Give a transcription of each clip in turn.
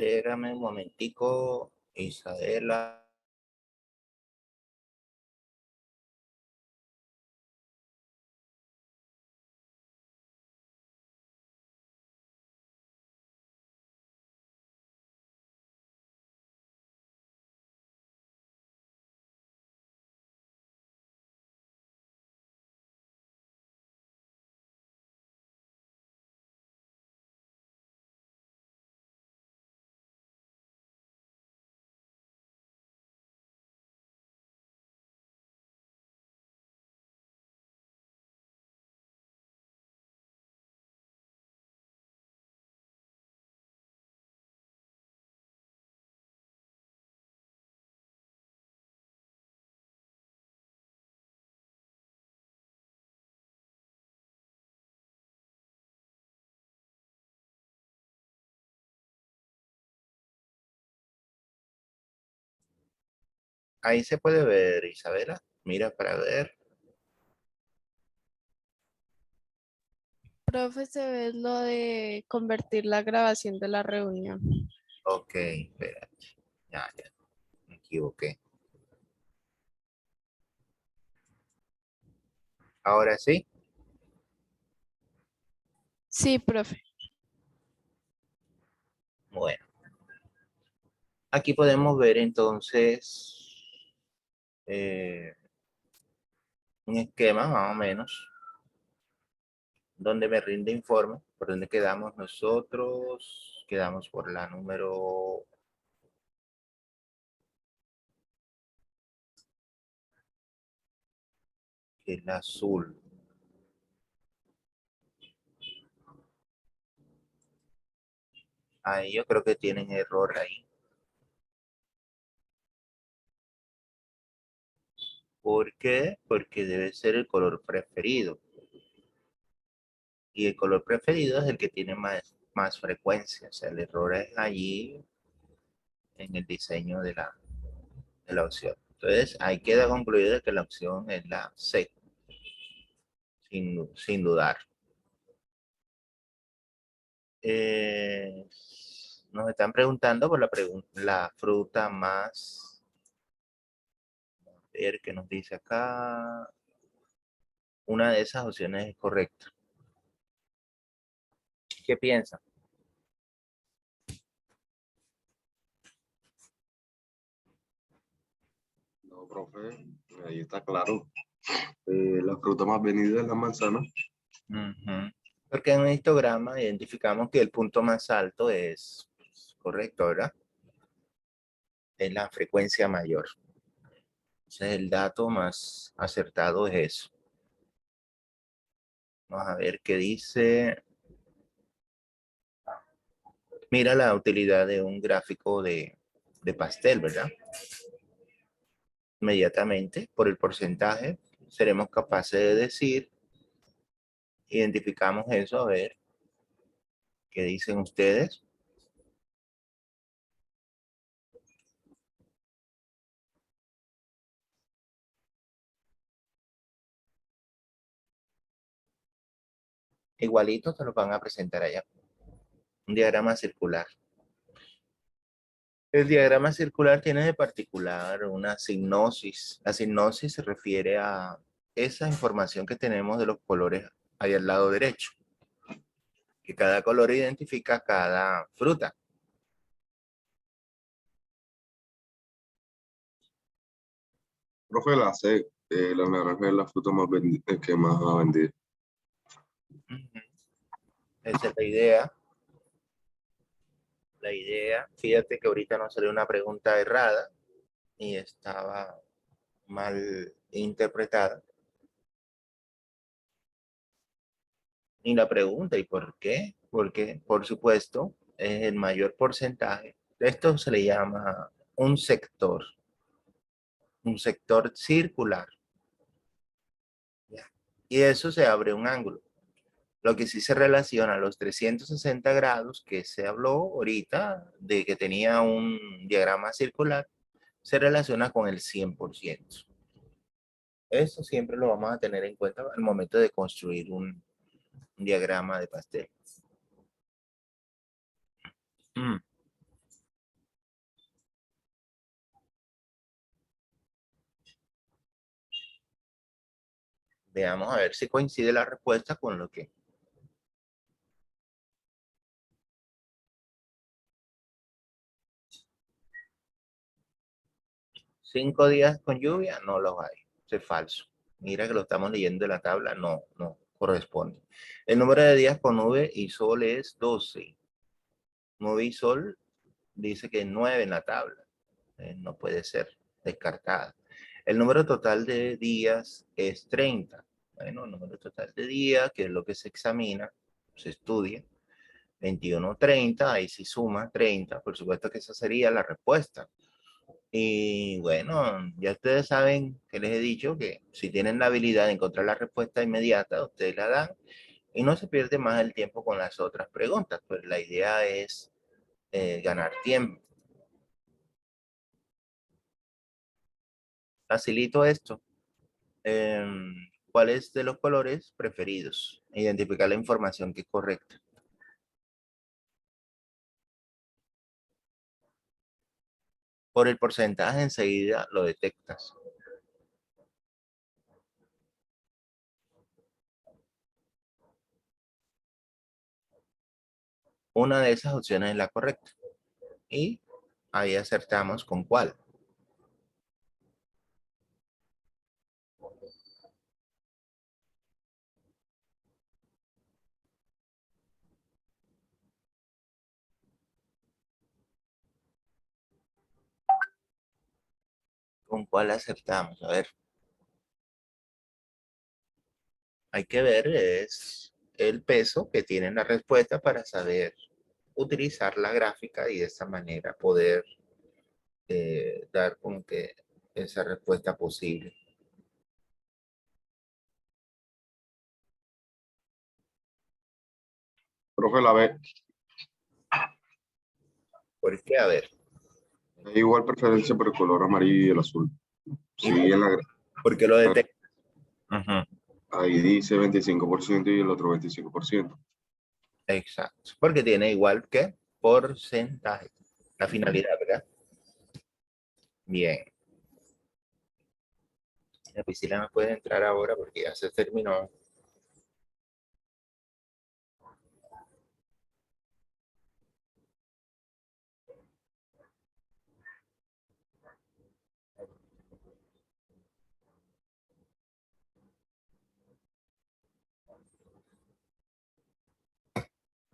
Espérame un momentico, Isabela. Ahí se puede ver, Isabela. Mira para ver. Profe, se ve lo de convertir la grabación de la reunión. Ok, espera. Ya, me equivoqué. Ahora sí. Sí, profe. Bueno, aquí podemos ver entonces un esquema más o menos donde me rinde informe. ¿Por dónde quedamos nosotros? Quedamos por la número el azul. Ahí yo creo que tienen error ahí. ¿Por qué? Porque debe ser el color preferido. Y el color preferido es el que tiene más frecuencia. O sea, el error es allí en el diseño de la opción. Entonces, ahí queda concluido que la opción es la C, sin dudar. Eh, Nos están preguntando por la fruta más, a ver qué nos dice acá. Una de esas opciones es correcta. ¿Qué piensan? No, profe, ahí está claro. La fruta más venida es la manzana. Ujú. Porque en un histograma identificamos que el punto más alto es correcto, ¿verdad? Es la frecuencia mayor. Entonces el dato más acertado es eso. Vamos a ver qué dice. Mira la utilidad de un gráfico de pastel, ¿verdad? Inmediatamente, por el porcentaje, seremos capaces de decir, identificamos eso, a ver, ¿qué dicen ustedes? Igualito se lo van a presentar allá. Un diagrama circular. El diagrama circular tiene de particular una signosis. La signosis se refiere a esa información que tenemos de los colores ahí al lado derecho, que cada color identifica cada fruta. Profe, la C, la naranja es la fruta más vendida, que más ha vendido. Ujú. Esa es la idea. La idea, fíjate que ahorita nos salió una pregunta errada y estaba mal interpretada. Y la pregunta, ¿y por qué? Porque, por supuesto, es el mayor porcentaje. Esto se le llama un sector circular. ¿Ya? Y eso se abre un ángulo. Lo que sí se relaciona a los 360 grados que se habló ahorita de que tenía un diagrama circular, se relaciona con el 100%. Eso siempre lo vamos a tener en cuenta al momento de construir un diagrama de pastel. Mm. Veamos a ver si coincide la respuesta con lo que... 5 días con lluvia, no los hay. Eso es falso. Mira que lo estamos leyendo en la tabla, no corresponde. El número de días con nube y sol es 12. Nube y sol dice que 9 en la tabla. No puede ser descartada. El número total de días es 30. Bueno, el número total de días, que es lo que se examina, se estudia. 21, 30, ahí sí suma 30. Por supuesto que esa sería la respuesta. Y bueno, ya ustedes saben que les he dicho que si tienen la habilidad de encontrar la respuesta inmediata, ustedes la dan y no se pierde más el tiempo con las otras preguntas. Pues la idea es ganar tiempo. Facilito esto. ¿Cuál es de los colores preferidos? Identificar la información que es correcta. Por el porcentaje enseguida lo detectas. Una de esas opciones es la correcta. Y ahí acertamos con cuál. ¿Con cuál acertamos? A ver. Hay que ver es el peso que tiene la respuesta para saber utilizar la gráfica y de esta manera poder dar como que esa respuesta posible. Profe, la B. Porque, a ver, Hay igual preferencia por el color amarillo y el azul. Sí, en la, porque lo detecta. Ujú, ahí dice 25% y el otro 25%. exacto. Porque tiene igual que porcentaje. La finalidad, ¿verdad? Bien. La piscina no puede entrar ahora porque ya se terminó.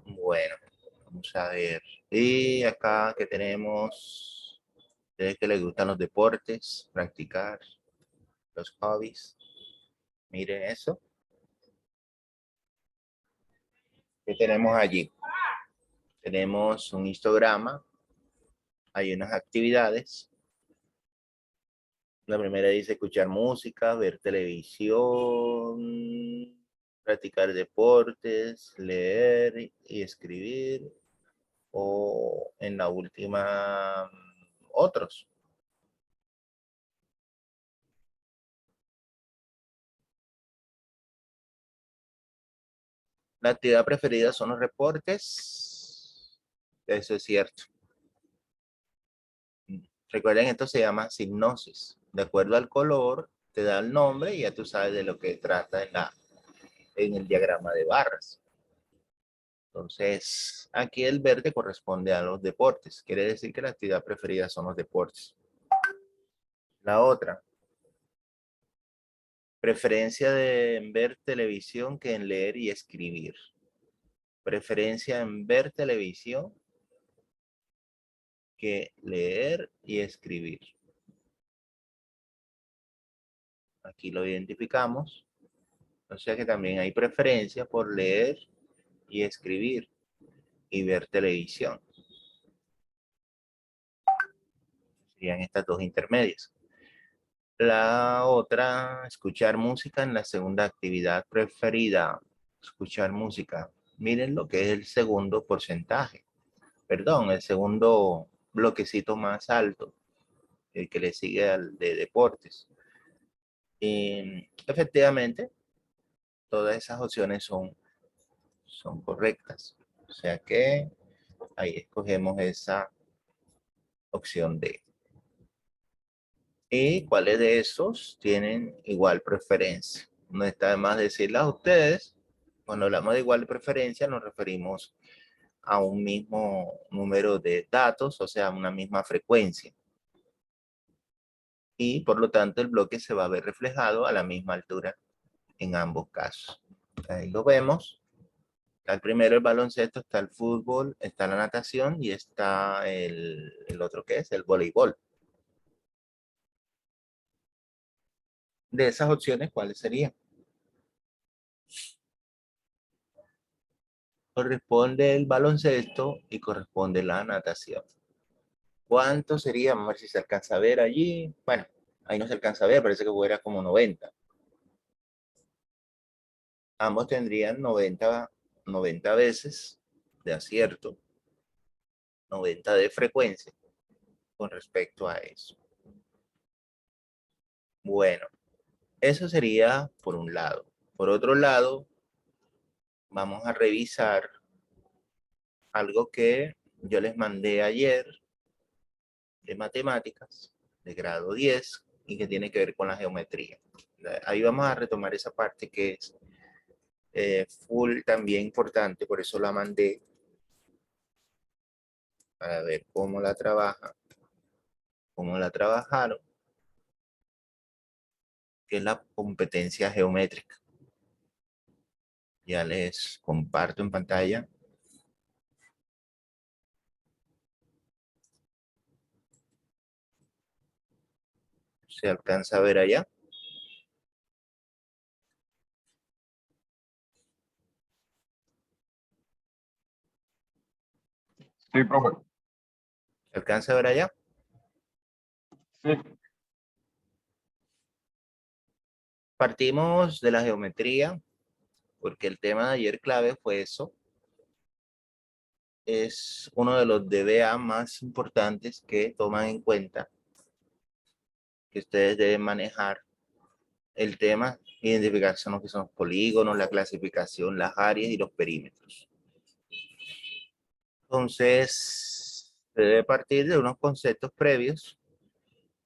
Bueno, vamos a ver. Y acá que tenemos, ustedes que les gustan los deportes, practicar los hobbies. Miren eso. ¿Qué tenemos allí? Tenemos un histograma. Hay unas actividades. La primera dice escuchar música, ver televisión, practicar deportes, leer y escribir. O en la última, otros. La actividad preferida son los reportes. Eso es cierto. Recuerden, esto se llama sinopsis. De acuerdo al color, te da el nombre y ya tú sabes de lo que trata en el diagrama de barras. Entonces, aquí el verde corresponde a los deportes. Quiere decir que la actividad preferida son los deportes. La otra, preferencia de ver televisión que en leer y escribir. Preferencia en ver televisión que leer y escribir. Aquí lo identificamos. O sea que también hay preferencia por leer y escribir y ver televisión. Serían estas dos intermedias. La otra, escuchar música en la segunda actividad preferida. Escuchar música. Miren lo que es el segundo porcentaje. Perdón, el segundo bloquecito más alto, el que le sigue al de deportes. Y efectivamente, todas esas opciones son correctas. O sea que ahí escogemos esa opción D. ¿Y cuáles de esos tienen igual preferencia? no está de más decirlas a ustedes. Cuando hablamos de igual de preferencia, nos referimos a un mismo número de datos, o sea, una misma frecuencia. Y por lo tanto, el bloque se va a ver reflejado a la misma altura en ambos casos. Ahí lo vemos. Está el primero, el baloncesto, está el fútbol, está la natación y está el otro que es el voleibol. De esas opciones, ¿cuáles serían? Corresponde el baloncesto y corresponde la natación. ¿Cuánto sería? Vamos a ver si se alcanza a ver allí. Bueno, ahí no se alcanza a ver, parece que fuera como 90. Ambos tendrían 90 veces de acierto, 90 de frecuencia con respecto a eso. Bueno, eso sería por un lado. Por otro lado, vamos a revisar algo que yo les mandé ayer de matemáticas, de grado 10, y que tiene que ver con la geometría. Ahí vamos a retomar esa parte que es full también importante, por eso la mandé para ver cómo la trabaja, cómo la trabajaron, que es la competencia geométrica. Ya les comparto en pantalla. ¿Se alcanza a ver allá? Sí, profe. ¿Se alcanza a ver allá? Sí. Partimos de la geometría, porque el tema de ayer clave fue eso. Es uno de los DBA más importantes que toman en cuenta, que ustedes deben manejar el tema, identificar son lo que son los polígonos, la clasificación, las áreas y los perímetros. Entonces, se debe partir de unos conceptos previos.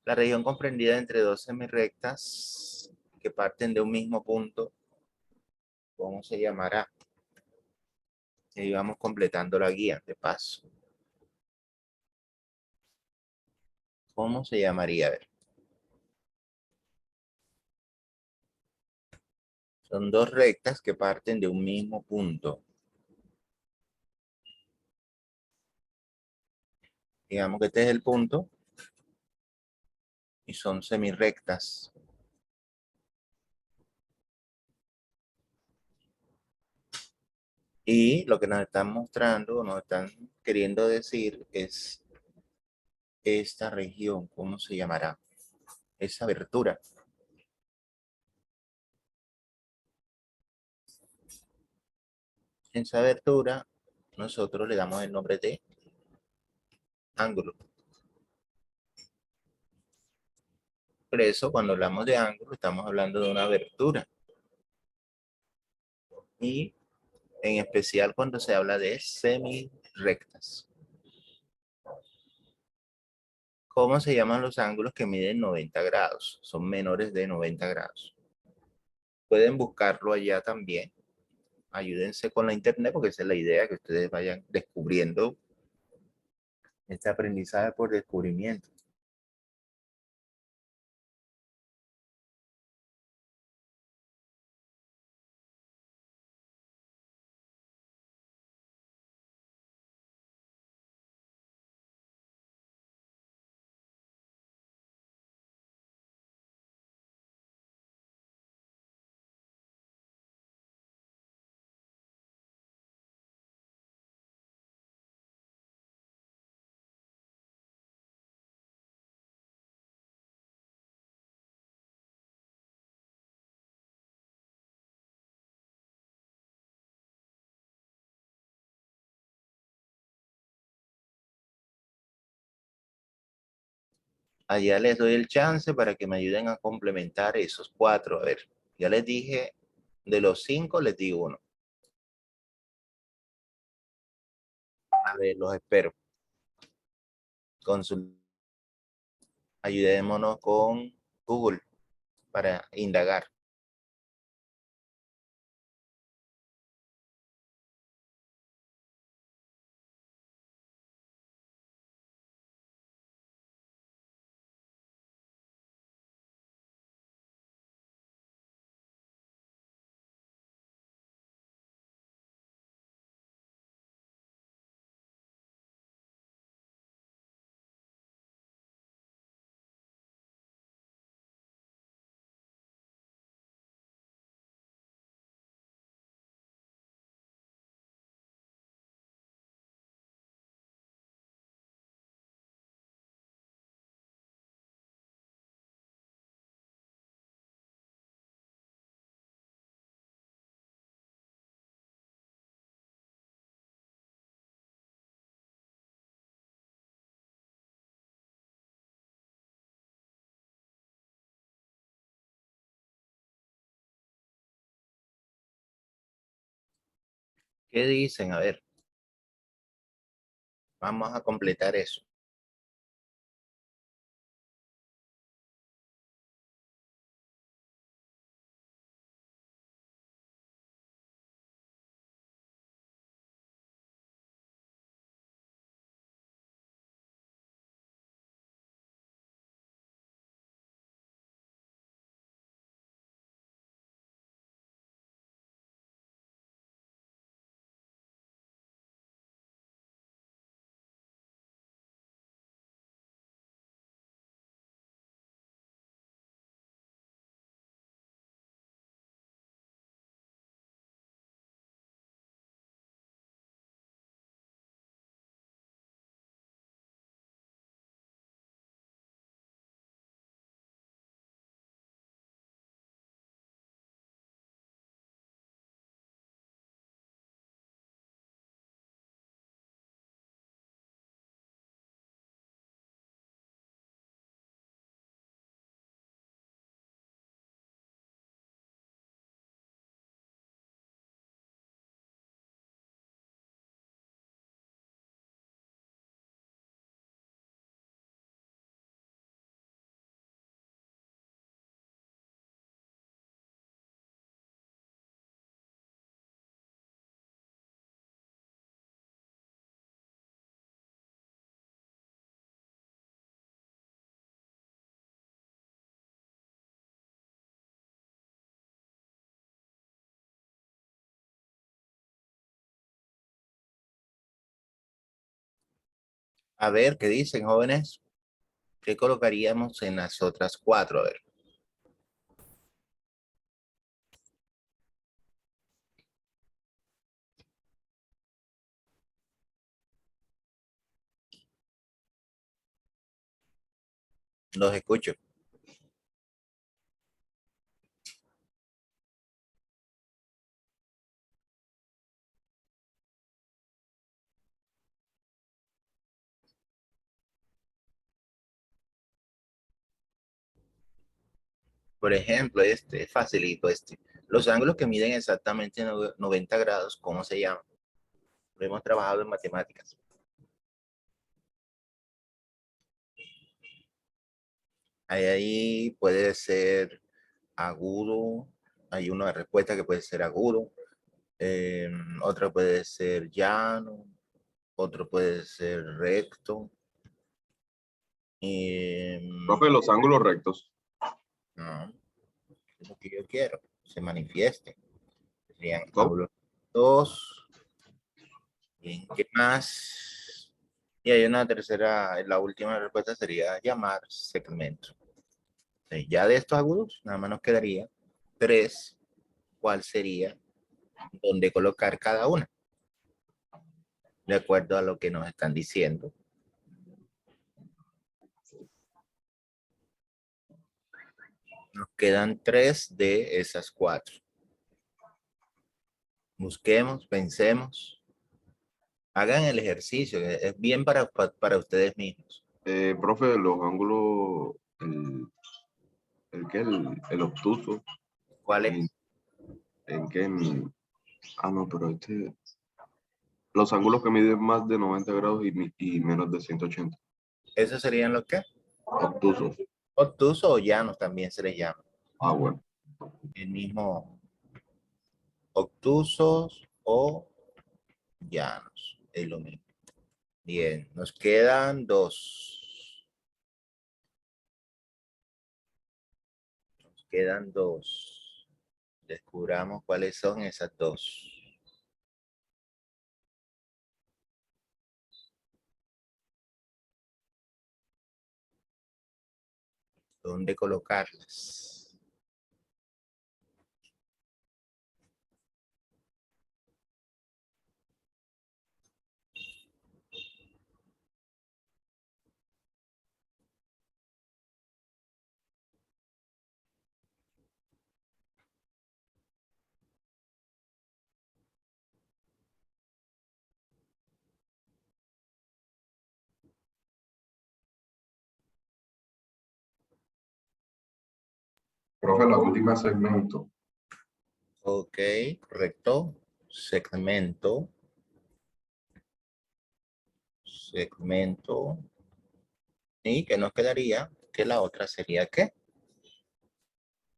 La región comprendida entre dos semirrectas que parten de un mismo punto, ¿cómo se llamará? Y vamos completando la guía de paso. ¿Cómo se llamaría? A ver. Son dos rectas que parten de un mismo punto. Digamos que este es el punto y son semirrectas. Y lo que nos están mostrando, nos están queriendo decir es esta región, ¿cómo se llamará? Esa abertura. En esa abertura, nosotros le damos el nombre de ángulo. Por eso, cuando hablamos de ángulo, estamos hablando de una abertura. Y en especial cuando se habla de semirrectas. ¿Cómo se llaman los ángulos que miden 90 grados? Son menores de 90 grados. Pueden buscarlo allá también. Ayúdense con la internet porque esa es la idea, que ustedes vayan descubriendo este aprendizaje por descubrimiento. Allá les doy el chance para que me ayuden a complementar esos cuatro. A ver, ya les dije, de los 5 les di uno. A ver, los espero. Ayudémonos con Google para indagar. ¿Qué dicen? A ver. Vamos a completar eso. A ver, ¿qué dicen, jóvenes? ¿Qué colocaríamos en las otras 4? A ver. Los escucho. Por ejemplo, este, facilito este. Los ángulos que miden exactamente 90 grados, ¿cómo se llaman? Lo hemos trabajado en matemáticas. Ahí puede ser agudo. Hay una respuesta que puede ser agudo. Otra puede ser llano. Otro puede ser recto. Profe, los ángulos rectos. No, es lo que yo quiero. Se manifieste. Serían ¿Cómo? ángulos rectos. Bien, ¿qué más? Y hay una tercera, la última respuesta sería llamar segmento. Ya de estos agudos, nada más nos quedaría 3. ¿Cuál sería? ¿Dónde colocar cada una? De acuerdo a lo que nos están diciendo. Nos quedan 3 de esas 4. Busquemos, pensemos. Hagan el ejercicio, es bien para ustedes mismos. Profe, los ángulos, el obtuso, ¿Cuál ¿en, es? en qué? No, pero los ángulos que miden más de 90 grados y menos de 180. ¿Esos serían los qué? Obtusos. Obtusos o llanos también se les llama. Bueno. El mismo obtusos o llanos. Es lo mismo. Bien, nos quedan 2. Nos quedan 2. Descubramos cuáles son esas 2. ¿Dónde colocarlas? Profe, la última segmento. Ok, correcto. segmento, segmento, y que nos quedaría que la otra sería ¿qué?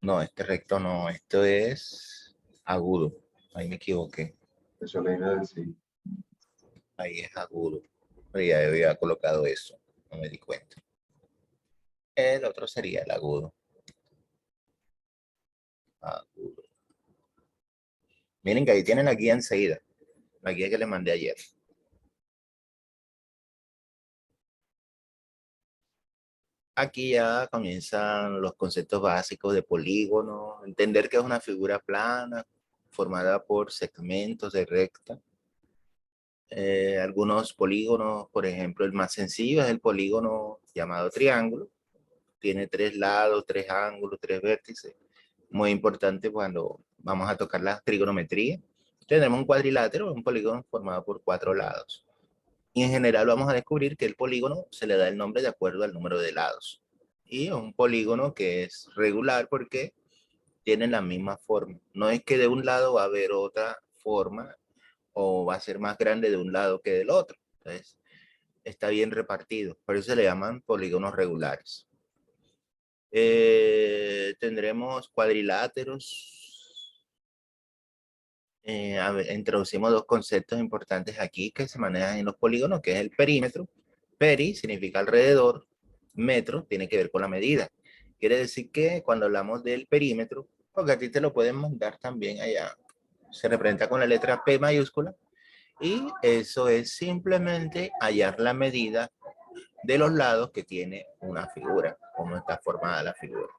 No, este recto no, esto es agudo. Ahí me equivoqué. Eso le iba a decir. Ahí es agudo. Pero ya había colocado eso. No me di cuenta. El otro sería el agudo. Agudo. Miren que ahí tienen la guía enseguida. La guía que les mandé ayer. Aquí ya comienzan los conceptos básicos de polígono. Entender que es una figura plana formada por segmentos de recta. Algunos polígonos, por ejemplo, el más sencillo es el polígono llamado triángulo. Tiene 3 lados, 3 ángulos, 3 vértices. Muy importante cuando vamos a tocar la trigonometría. Tenemos un cuadrilátero, un polígono formado por 4 lados. Y en general vamos a descubrir que el polígono se le da el nombre de acuerdo al número de lados. Y es un polígono que es regular porque tiene la misma forma. No es que de un lado va a haber otra forma o va a ser más grande de un lado que del otro. Entonces, está bien repartido. Por eso se le llaman polígonos regulares. Tendremos cuadriláteros. Introducimos 2 conceptos importantes aquí que se manejan en los polígonos, que es el perímetro. Peri significa alrededor, metro tiene que ver con la medida. Quiere decir que cuando hablamos del perímetro, porque a ti te lo pueden mandar también allá, se representa con la letra P mayúscula, y eso es simplemente hallar la medida de los lados que tiene una figura, cómo está formada la figura.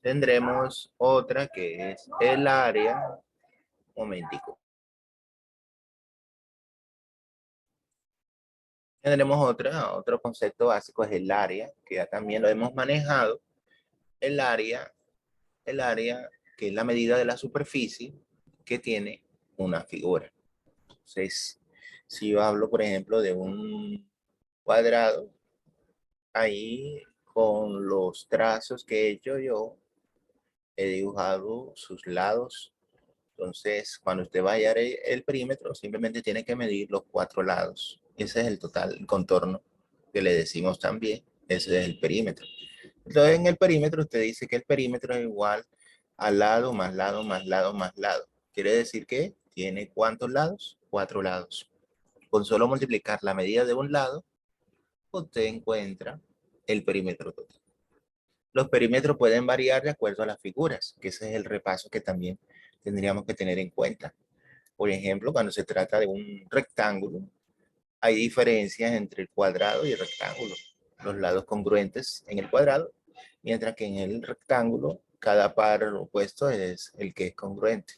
Tendremos otra que es el área. Momentico. Tendremos otro concepto básico, es el área, que ya también lo hemos manejado. El área que es la medida de la superficie que tiene una figura. Entonces, si yo hablo, por ejemplo, de un cuadrado, ahí con los trazos que he hecho yo, he dibujado sus lados. Entonces, cuando usted va a hallar el perímetro, simplemente tiene que medir los 4 lados. Ese es el total, el contorno que le decimos también. Ese es el perímetro. Entonces, en el perímetro, usted dice que el perímetro es igual a lado más lado más lado más lado. Quiere decir que tiene ¿cuántos lados? 4 lados. Con solo multiplicar la medida de un lado, usted encuentra el perímetro total. Los perímetros pueden variar de acuerdo a las figuras, que ese es el repaso que también tendríamos que tener en cuenta. Por ejemplo, cuando se trata de un rectángulo, hay diferencias entre el cuadrado y el rectángulo. Los lados congruentes en el cuadrado, mientras que en el rectángulo, cada par opuesto es el que es congruente.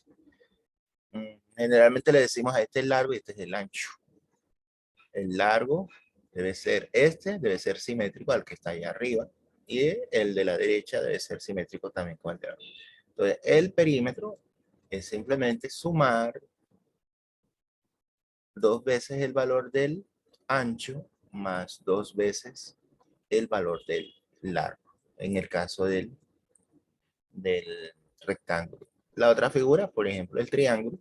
Generalmente le decimos a este es largo y este es el ancho. El largo debe ser simétrico al que está allá arriba, y el de la derecha debe ser simétrico también con el de arriba. Entonces, el perímetro es simplemente sumar 2 veces el valor del ancho más 2 veces el valor del largo, en el caso del rectángulo. La otra figura, por ejemplo, el triángulo.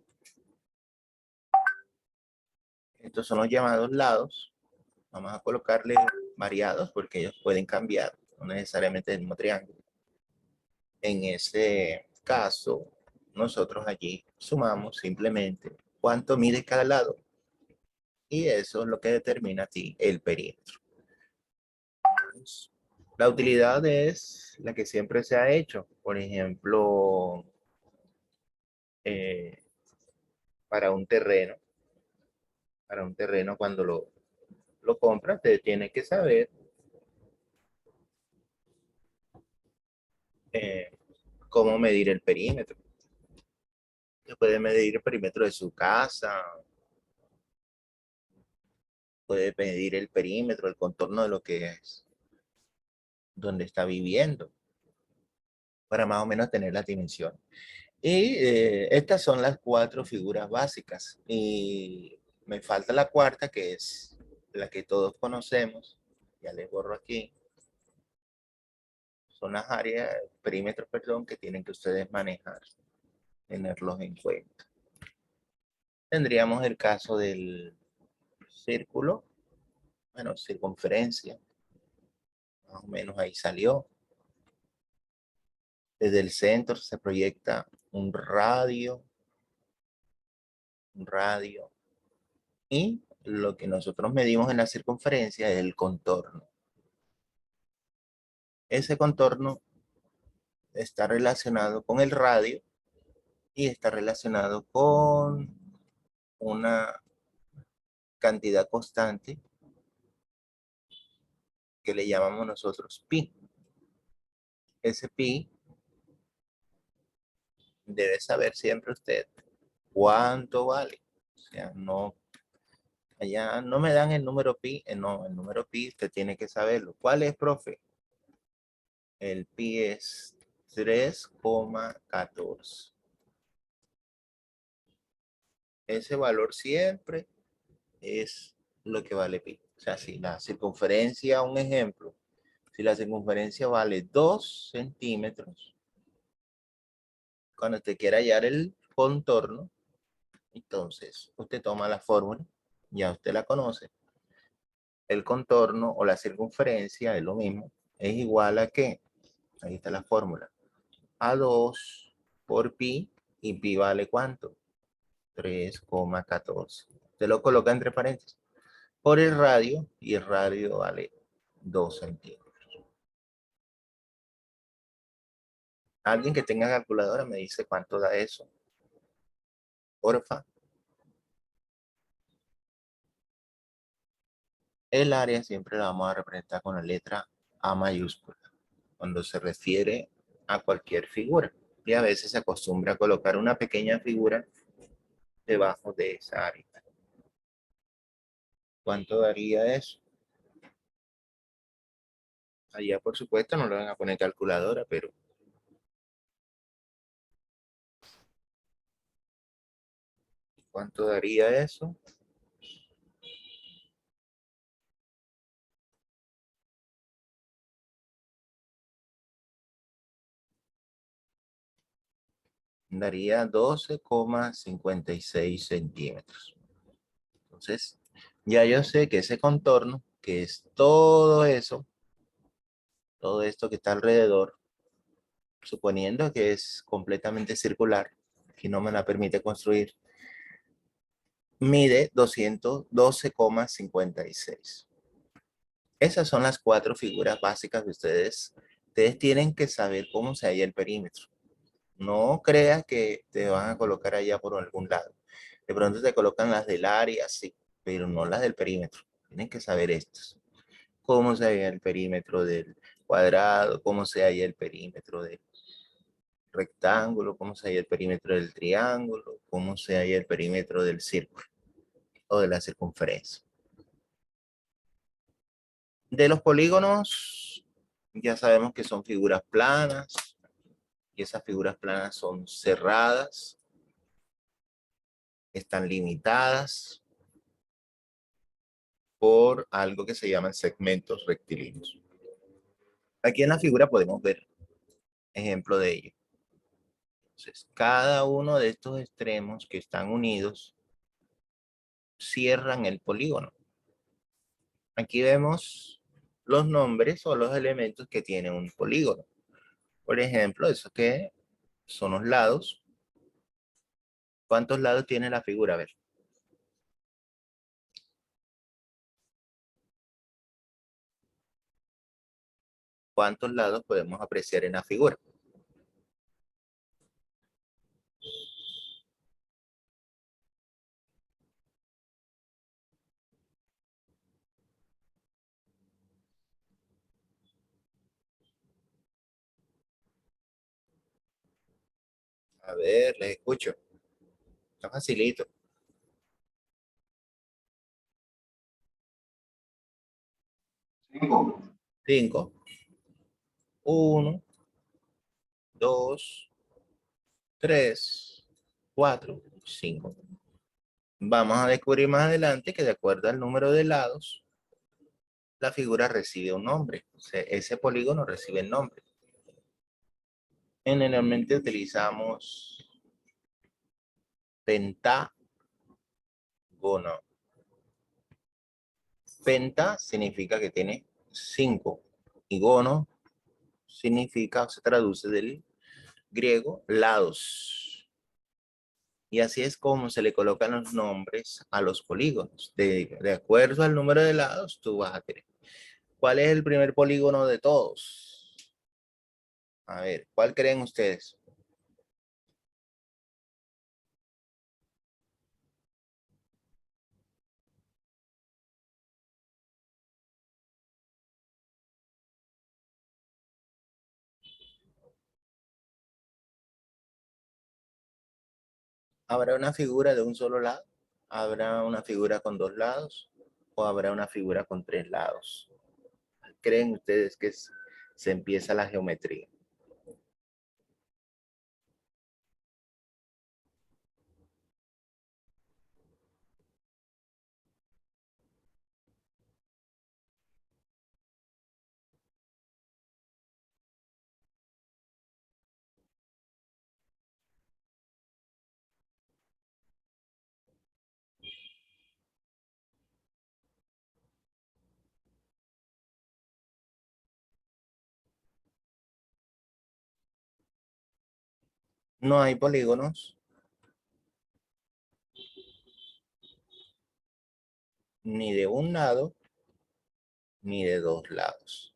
Estos son los llamados lados. Vamos a colocarle variados porque ellos pueden cambiar, no necesariamente el mismo triángulo. En ese caso, nosotros allí sumamos simplemente cuánto mide cada lado, y eso es lo que determina a ti el perímetro. La utilidad es la que siempre se ha hecho. Por ejemplo, eh, para un terreno, cuando lo compras, te tiene que saber eh, cómo medir el perímetro. Se puede medir el perímetro de su casa, puede medir el perímetro, el contorno de lo que es, donde está viviendo, para más o menos tener la dimensión. Y estas son las 4 figuras básicas. Y me falta la cuarta, que es la que todos conocemos. Ya les borro aquí. Son las áreas, perímetros, perdón, que tienen que ustedes manejar. tenerlos en cuenta. Tendríamos el caso del círculo, bueno, circunferencia, más o menos ahí salió. Desde el centro se proyecta un radio, y lo que nosotros medimos en la circunferencia es el contorno. Ese contorno está relacionado con el radio y está relacionado con una cantidad constante que le llamamos nosotros pi. Ese pi debe saber siempre usted cuánto vale. O sea, no, allá no me dan el número pi, no, el número pi usted tiene que saberlo. ¿Cuál es, profe? El pi es 3,14. Ese valor siempre es lo que vale pi. O sea, si la circunferencia, un ejemplo, si la circunferencia vale 2 centímetros, cuando usted quiera hallar el contorno, entonces usted toma la fórmula, ya usted la conoce. El contorno o la circunferencia es lo mismo, es igual a ¿qué? Ahí está la fórmula. A 2 por pi, y pi vale ¿cuánto? 3,14. Usted lo coloca entre paréntesis. Por el radio, y el radio vale 2 centímetros. Alguien que tenga calculadora me dice cuánto da eso. Porfa. El área siempre la vamos a representar con la letra A mayúscula, cuando se refiere a cualquier figura. Y a veces se acostumbra a colocar una pequeña figura debajo de esa área. ¿Cuánto daría eso? Allá, por supuesto, no le van a poner calculadora, pero ¿cuánto daría eso? Daría 12,56 centímetros. Entonces, ya yo sé que ese contorno, que es todo eso, todo esto que está alrededor, suponiendo que es completamente circular, que no me la permite construir, mide 212,56. Esas son las 4 figuras básicas de ustedes. Ustedes tienen que saber cómo se halla el perímetro. No creas que te van a colocar allá por algún lado. De pronto te colocan las del área, sí, pero no las del perímetro. Tienen que saber estas. Cómo se halla el perímetro del cuadrado, cómo se halla el perímetro del rectángulo, cómo se halla el perímetro del triángulo, cómo se halla el perímetro del círculo o de la circunferencia. De los polígonos, ya sabemos que son figuras planas, y esas figuras planas son cerradas, están limitadas por algo que se llaman segmentos rectilíneos. Aquí en la figura podemos ver ejemplo de ello. Entonces, cada uno de estos extremos que están unidos cierran el polígono. Aquí vemos los nombres o los elementos que tiene un polígono. Por ejemplo, esos que son los lados. ¿Cuántos lados tiene la figura? A ver. ¿Cuántos lados podemos apreciar en la figura? A ver, les escucho. Está facilito. 5. 5. 1, 2, 3, 4, 5. Vamos a descubrir más adelante que de acuerdo al número de lados, la figura recibe un nombre. O sea, ese polígono recibe el nombre. Generalmente utilizamos Pentágono. Penta significa que tiene 5 y gono significa, se traduce del griego, lados. Y así es como se le colocan los nombres a los polígonos. De acuerdo al número de lados, tú vas a tener. ¿Cuál es el primer polígono de todos? A ver, ¿cuál creen ustedes? ¿Habrá una figura de un solo lado? ¿Habrá una figura con 2 lados? ¿O habrá una figura con 3 lados? ¿Creen ustedes que se empieza la geometría? No hay polígonos ni de un lado ni de 2 lados.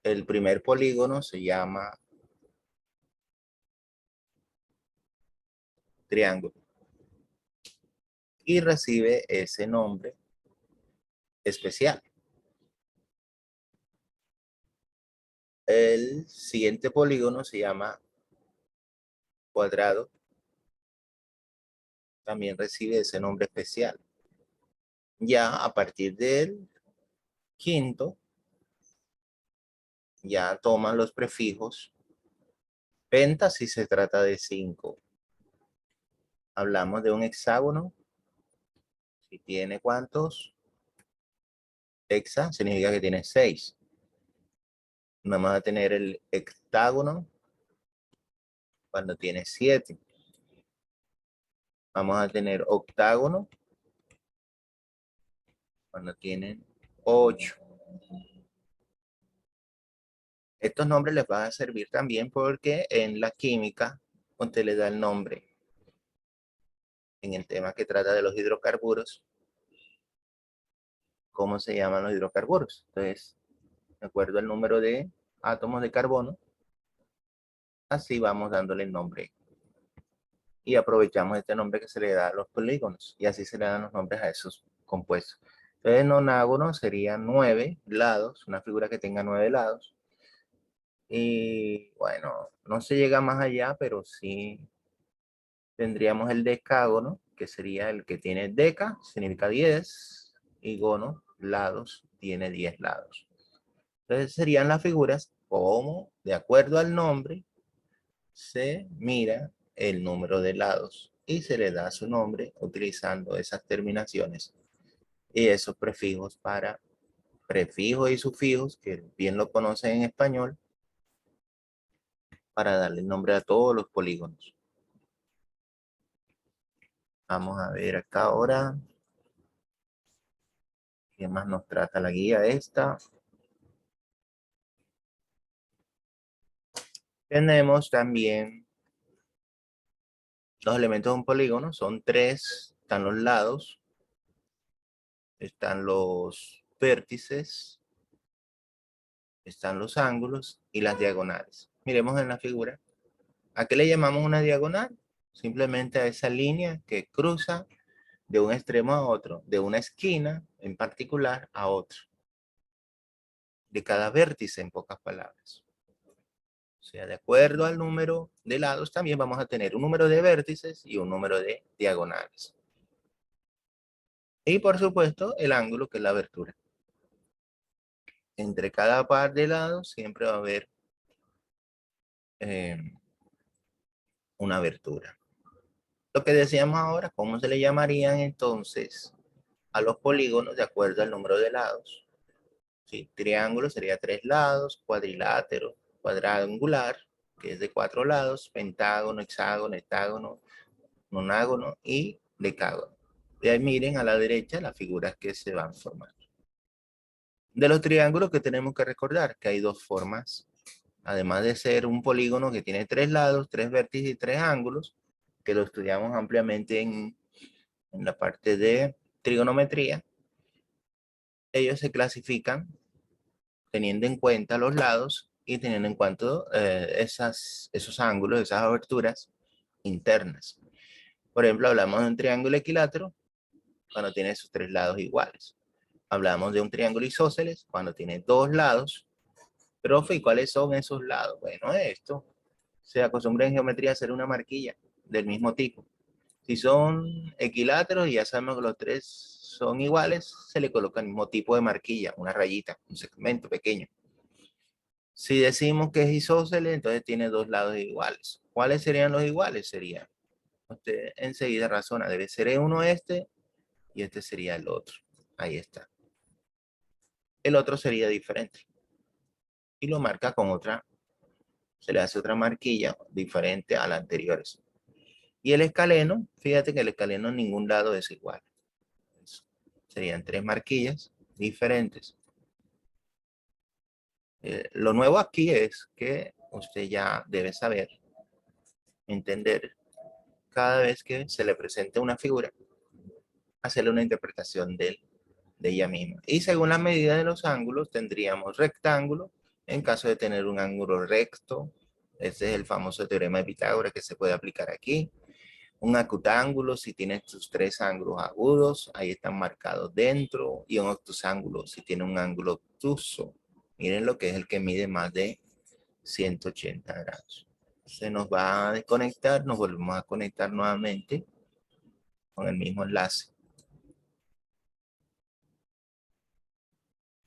El primer polígono se llama triángulo y recibe ese nombre especial. El siguiente polígono se llama cuadrado, también recibe ese nombre especial. Ya a partir del quinto, ya toman los prefijos. Penta si se trata de 5. Hablamos de un hexágono. Si tiene ¿cuántos? Hexa significa que tiene 6. Vamos a tener el hectágono cuando tiene 7. Vamos a tener octágono cuando tienen 8. Estos nombres les van a servir también porque en la química usted le da el nombre en el tema que trata de los hidrocarburos. ¿Cómo se llaman los hidrocarburos? Entonces, de acuerdo al número de átomos de carbono, así vamos dándole el nombre. Y aprovechamos este nombre que se le da a los polígonos. Y así se le dan los nombres a esos compuestos. Entonces, nonágono sería 9 lados, una figura que tenga 9 lados. Y bueno, no se llega más allá, pero sí tendríamos el decágono, que sería el que tiene deca, significa 10, y gono, lados, tiene 10 lados. Entonces serían las figuras como, de acuerdo al nombre, se mira el número de lados y se le da su nombre utilizando esas terminaciones y esos prefijos para prefijos y sufijos, que bien lo conocen en español, para darle nombre a todos los polígonos. Vamos a ver acá ahora. ¿Qué más nos trata la guía esta? Tenemos también los elementos de un polígono. Son 3. Están los lados. Están los vértices. Están los ángulos y las diagonales. Miremos en la figura. ¿A qué le llamamos una diagonal? Simplemente a esa línea que cruza de un extremo a otro, de una esquina en particular a otro. De cada vértice, en pocas palabras. O sea, de acuerdo al número de lados, también vamos a tener un número de vértices y un número de diagonales. Y por supuesto, el ángulo, que es la abertura. Entre cada par de lados siempre va a haber una abertura. Lo que decíamos ahora, ¿cómo se le llamarían entonces a los polígonos de acuerdo al número de lados? ¿Sí? Triángulo sería 3 lados, cuadrilátero, cuadrangular, que es de 4 lados, pentágono, hexágono, heptágono, nonágono y decágono. Y ahí miren a la derecha las figuras que se van formando. De los triángulos que tenemos que recordar que hay dos formas. Además de ser un polígono que tiene 3 lados, 3 vértices y 3 ángulos, que lo estudiamos ampliamente en la parte de trigonometría, ellos se clasifican teniendo en cuenta los lados y teniendo en cuenta esos ángulos, esas aberturas internas. Por ejemplo, hablamos de un triángulo equilátero cuando tiene esos 3 lados iguales. Hablamos de un triángulo isósceles cuando tiene 2 lados. Profe, ¿y cuáles son esos lados? Bueno, esto se acostumbra en geometría a hacer una marquilla del mismo tipo. Si son equiláteros y ya sabemos que los 3 son iguales, se le coloca el mismo tipo de marquilla, una rayita, un segmento pequeño. Si decimos que es isósceles, entonces tiene 2 lados iguales. ¿Cuáles serían los iguales? Sería, usted enseguida razona, debe ser uno este y este sería el otro. Ahí está. El otro sería diferente. Y lo marca con otra, se le hace otra marquilla diferente a la anterior. Y el escaleno, fíjate que el escaleno en ningún lado es igual. Serían 3 marquillas diferentes. Lo nuevo aquí es que usted ya debe saber, entender, cada vez que se le presente una figura, hacerle una interpretación de ella misma. Y según la medida de los ángulos, tendríamos rectángulo, en caso de tener un ángulo recto. Este es el famoso teorema de Pitágoras que se puede aplicar aquí. Un acutángulo, si tiene sus 3 ángulos agudos, ahí están marcados dentro. Y un obtusángulo, si tiene un ángulo obtuso. Miren lo que es el que mide más de 180 grados. Se nos va a desconectar, nos volvemos a conectar nuevamente con el mismo enlace.